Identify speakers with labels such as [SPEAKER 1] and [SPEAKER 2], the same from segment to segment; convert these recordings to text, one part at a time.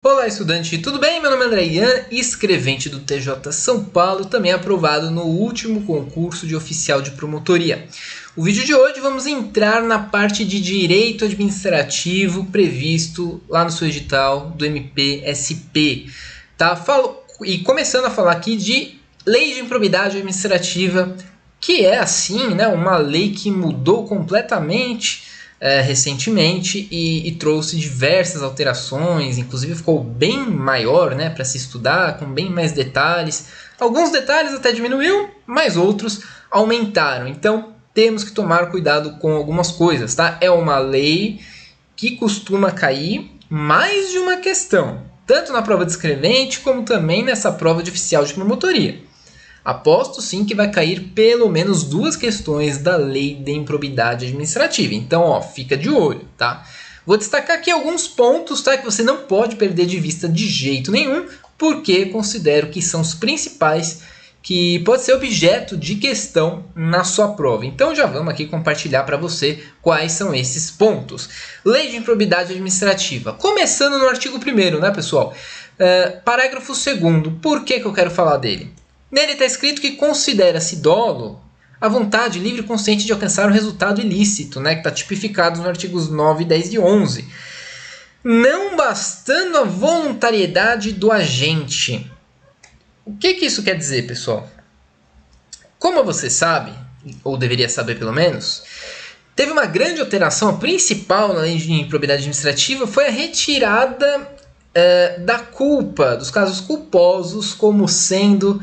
[SPEAKER 1] Olá, estudante, tudo bem? Meu nome é André Ian, escrevente do TJ São Paulo, também aprovado no último concurso de oficial de promotoria. O vídeo de hoje vamos entrar na parte de direito administrativo previsto lá no seu edital do MPSP. Tá? E começando a falar aqui de lei de improbidade administrativa, que é assim, né, uma lei que mudou completamente recentemente e trouxe diversas alterações, inclusive ficou bem maior, né, para se estudar, com bem mais detalhes. Alguns detalhes até diminuiu, mas outros aumentaram. Então temos que tomar cuidado com algumas coisas, tá? É uma lei que costuma cair mais de uma questão, tanto na prova de escrevente como também nessa prova de oficial de promotoria. Aposto sim que vai cair pelo menos duas questões da lei de improbidade administrativa. Então, ó, fica de olho, tá? Vou destacar aqui alguns pontos, tá, que você não pode perder de vista de jeito nenhum, porque considero que são os principais que pode ser objeto de questão na sua prova. Então já vamos aqui compartilhar para você quais são esses pontos. Lei de improbidade administrativa. Começando no artigo 1º, né, pessoal? Parágrafo 2º. Por que eu quero falar dele? Nele está escrito que considera-se dolo a vontade livre e consciente de alcançar um resultado ilícito, né, que está tipificado nos artigos 9, 10 e 11. Não bastando a voluntariedade do agente. O que isso quer dizer, pessoal? Como você sabe, ou deveria saber pelo menos, teve uma grande alteração. A principal na lei de improbidade administrativa foi a retirada da culpa, dos casos culposos como sendo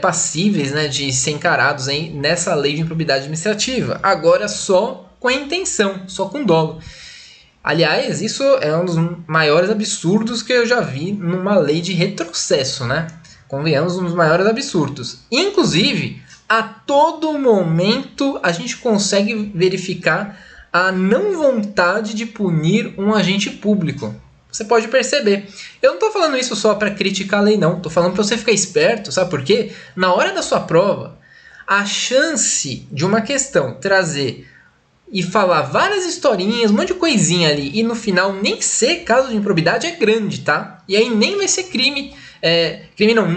[SPEAKER 1] passíveis, né, de ser encarados nessa lei de improbidade administrativa. Agora só com a intenção, só com dolo. Aliás, isso é um dos maiores absurdos que eu já vi numa lei de retrocesso, né? Convenhamos, um dos maiores absurdos. Inclusive, a todo momento a gente consegue verificar a não vontade de punir um agente público. Você pode perceber. Eu não estou falando isso só para criticar a lei, não. Estou falando para você ficar esperto, sabe por quê? Na hora da sua prova, a chance de uma questão trazer e falar várias historinhas, um monte de coisinha ali, e no final nem ser caso de improbidade é grande, tá? E aí nem vai ser crime,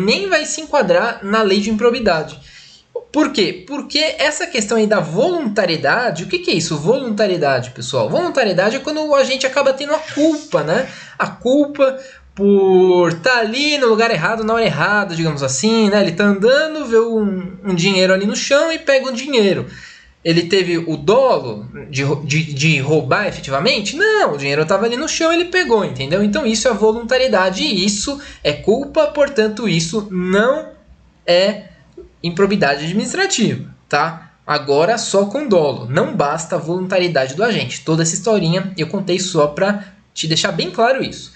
[SPEAKER 1] nem vai se enquadrar na lei de improbidade. Por quê? Porque essa questão aí da voluntariedade, o que é isso? Voluntariedade, pessoal? Voluntariedade é quando o agente acaba tendo a culpa, né? A culpa por estar ali no lugar errado, na hora errada, digamos assim, né? Ele está andando, vê um dinheiro ali no chão e pega o dinheiro. Ele teve o dolo de roubar efetivamente? Não, o dinheiro estava ali no chão e ele pegou, entendeu? Então isso é voluntariedade e isso é culpa, portanto isso não é improbidade administrativa, tá? Agora só com dolo, não basta a voluntariedade do agente. Toda essa historinha eu contei só para te deixar bem claro isso.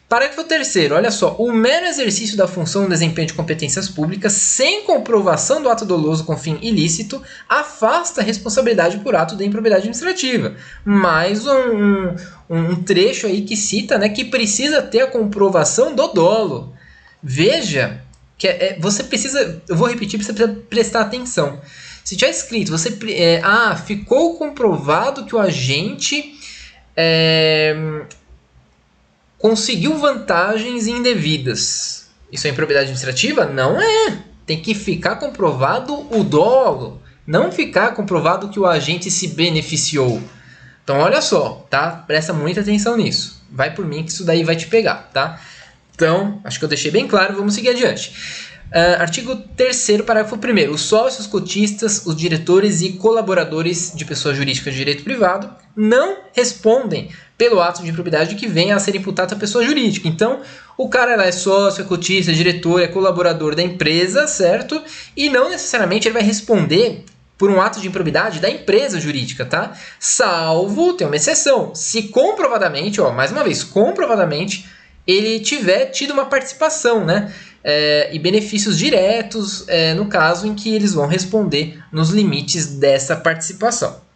[SPEAKER 1] Parágrafo 3º, olha só. O mero exercício da função no desempenho de competências públicas sem comprovação do ato doloso com fim ilícito afasta a responsabilidade por ato de improbidade administrativa. Mais um trecho aí que cita, né, que precisa ter a comprovação do dolo. Veja que você precisa, eu vou repetir, você precisa prestar atenção. Se tiver escrito, ficou comprovado que o agente conseguiu vantagens indevidas. Isso é improbidade administrativa? Não é. Tem que ficar comprovado o dolo, não ficar comprovado que o agente se beneficiou. Então olha só, tá? Presta muita atenção nisso. Vai por mim que isso daí vai te pegar, tá? Então, acho que eu deixei bem claro, vamos seguir adiante. Artigo 3º, parágrafo 1º. Os sócios, cotistas, os diretores e colaboradores de pessoa jurídica de direito privado não respondem pelo ato de improbidade que venha a ser imputado à pessoa jurídica. Então, o cara lá é sócio, é cotista, é diretor, é colaborador da empresa, certo? E não necessariamente ele vai responder por um ato de improbidade da empresa jurídica, tá? Salvo, tem uma exceção, se comprovadamente, mais uma vez, comprovadamente, ele tiver tido uma participação, né? E benefícios diretos, no caso em que eles vão responder nos limites dessa participação.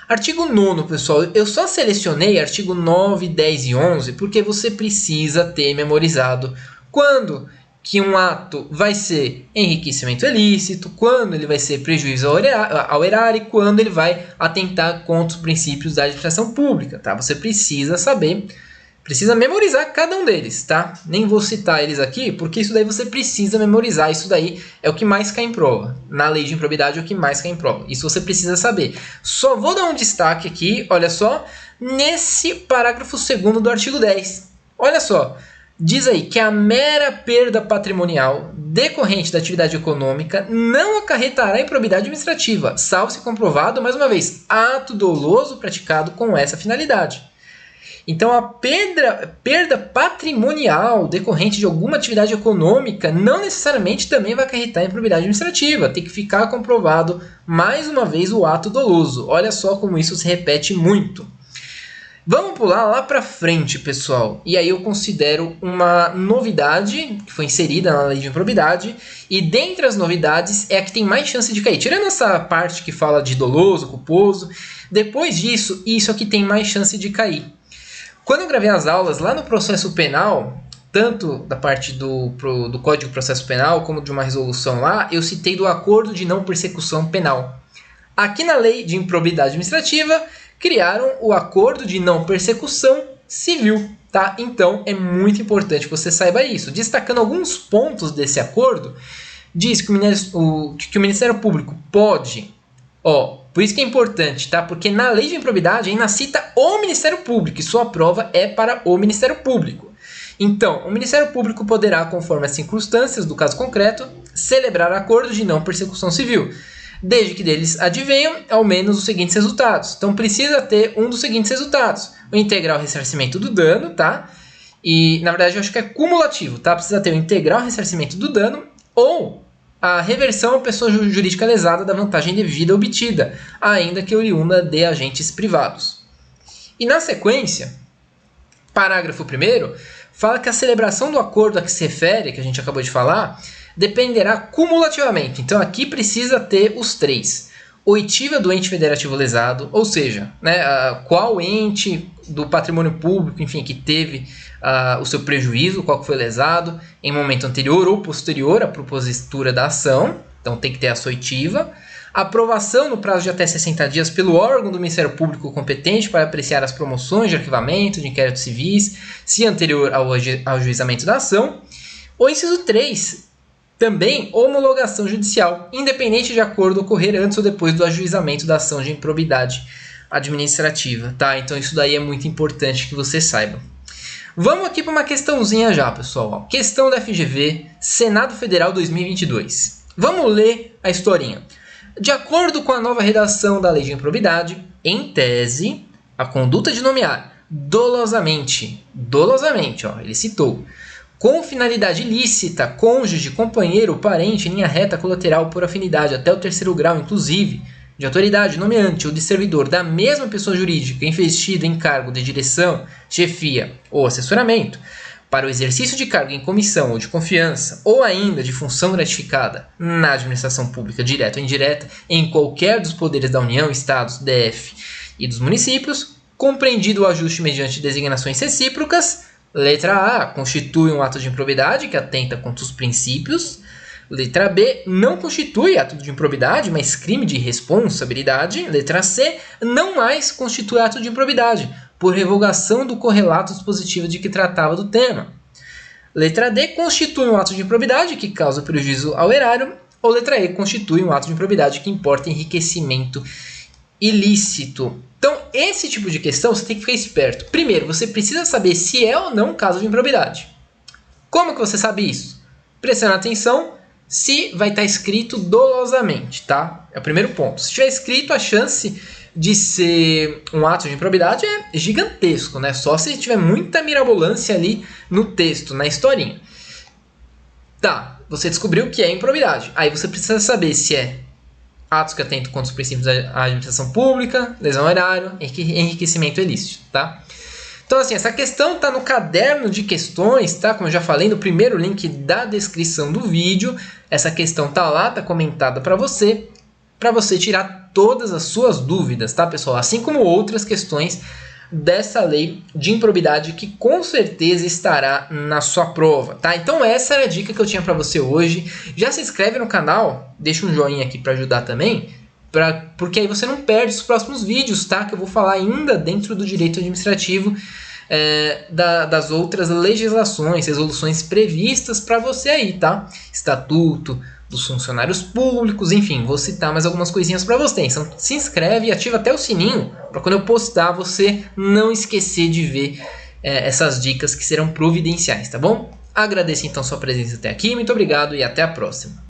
[SPEAKER 1] Artigo 9º, pessoal, eu só selecionei artigo 9, 10 e 11 porque você precisa ter memorizado quando que um ato vai ser enriquecimento ilícito, quando ele vai ser prejuízo ao erário e quando ele vai atentar contra os princípios da administração pública, tá? Você precisa saber Precisa memorizar cada um deles, tá? Nem vou citar eles aqui, porque isso daí você precisa memorizar. Isso daí é o que mais cai em prova. Na lei de improbidade é o que mais cai em prova. Isso você precisa saber. Só vou dar um destaque aqui, olha só, nesse parágrafo 2º do artigo 10. Olha só, diz aí que a mera perda patrimonial decorrente da atividade econômica não acarretará improbidade administrativa, salvo se comprovado, mais uma vez, ato doloso praticado com essa finalidade. Então, a perda patrimonial decorrente de alguma atividade econômica não necessariamente também vai acarretar improbidade administrativa. Tem que ficar comprovado, mais uma vez, o ato doloso. Olha só como isso se repete muito. Vamos pular lá para frente, pessoal. E aí eu considero uma novidade que foi inserida na lei de improbidade. E dentre as novidades é a que tem mais chance de cair. Tirando essa parte que fala de doloso, culposo. Depois disso, isso aqui tem mais chance de cair. Quando eu gravei as aulas lá no processo penal, tanto da parte do Código de Processo Penal como de uma resolução lá, eu citei do acordo de não persecução penal. Aqui na lei de improbidade administrativa, criaram o acordo de não persecução civil, tá? Então, é muito importante que você saiba isso. Destacando alguns pontos desse acordo, diz que o Ministério Público pode... por isso que é importante, tá? Porque na lei de improbidade ainda cita o Ministério Público e sua prova é para o Ministério Público. Então, o Ministério Público poderá, conforme as circunstâncias do caso concreto, celebrar acordos de não persecução civil, desde que deles advenham ao menos os seguintes resultados. Então, precisa ter um dos seguintes resultados: o integral ressarcimento do dano, tá? E, na verdade, eu acho que é cumulativo, tá? Precisa ter o integral ressarcimento do dano ou a reversão à pessoa jurídica lesada da vantagem devida obtida, ainda que oriunda de agentes privados. E na sequência, parágrafo 1º, fala que a celebração do acordo a que se refere, que a gente acabou de falar, dependerá cumulativamente. Então aqui precisa ter os 3. Oitiva do ente federativo lesado, ou seja, qual ente do patrimônio público, enfim, que teve o seu prejuízo, qual que foi lesado em momento anterior ou posterior à propositura da ação. Então tem que ter essa oitiva. Aprovação no prazo de até 60 dias pelo órgão do Ministério Público competente para apreciar as promoções de arquivamento de inquéritos civis, se anterior ao ajuizamento da ação. O inciso 3, também homologação judicial, independente de acordo ocorrer antes ou depois do ajuizamento da ação de improbidade administrativa, tá? Então isso daí é muito importante que você saiba. Vamos aqui para uma questãozinha já, pessoal. Questão da FGV, Senado Federal 2022. Vamos ler a historinha. De acordo com a nova redação da Lei de Improbidade, em tese, a conduta de nomear dolosamente, ele citou, com finalidade ilícita, cônjuge, companheiro, parente, linha reta, colateral, por afinidade, até o 3º grau, inclusive, de autoridade nomeante ou de servidor da mesma pessoa jurídica investido em cargo de direção, chefia ou assessoramento, para o exercício de cargo em comissão ou de confiança, ou ainda de função gratificada na administração pública direta ou indireta, em qualquer dos poderes da União, Estados, DF e dos municípios, compreendido o ajuste mediante designações recíprocas. Letra A, constitui um ato de improbidade que atenta contra os princípios. Letra B, não constitui ato de improbidade, mas crime de irresponsabilidade. Letra C, não mais constitui ato de improbidade, por revogação do correlato dispositivo de que tratava do tema. Letra D, constitui um ato de improbidade que causa prejuízo ao erário. Ou letra E, constitui um ato de improbidade que importa enriquecimento ilícito. Então, esse tipo de questão você tem que ficar esperto. Primeiro, você precisa saber se é ou não um caso de improbidade. Como que você sabe isso? Prestando atenção se vai estar escrito dolosamente, tá? É o primeiro ponto. Se tiver escrito, a chance de ser um ato de improbidade é gigantesco, né? Só se tiver muita mirabolância ali no texto, na historinha. Tá, você descobriu que é improbidade. Aí você precisa saber se é atos que atentam contra os princípios da administração pública, lesão ao erário, enriquecimento ilícito, tá? Então, assim, essa questão está no caderno de questões, tá? Como eu já falei, no primeiro link da descrição do vídeo. Essa questão tá lá, tá comentada para você tirar todas as suas dúvidas, tá, pessoal? Assim como outras questões dessa lei de improbidade que com certeza estará na sua prova, tá? Então essa era a dica que eu tinha para você hoje. Já se inscreve no canal, deixa um joinha aqui para ajudar também, porque aí você não perde os próximos vídeos, tá? Que eu vou falar ainda dentro do direito administrativo das outras legislações, resoluções previstas para você aí, tá? Estatuto dos funcionários públicos, enfim, vou citar mais algumas coisinhas para você. Então se inscreve e ativa até o sininho para quando eu postar você não esquecer de ver essas dicas que serão providenciais, tá bom? Agradeço então sua presença até aqui, muito obrigado e até a próxima.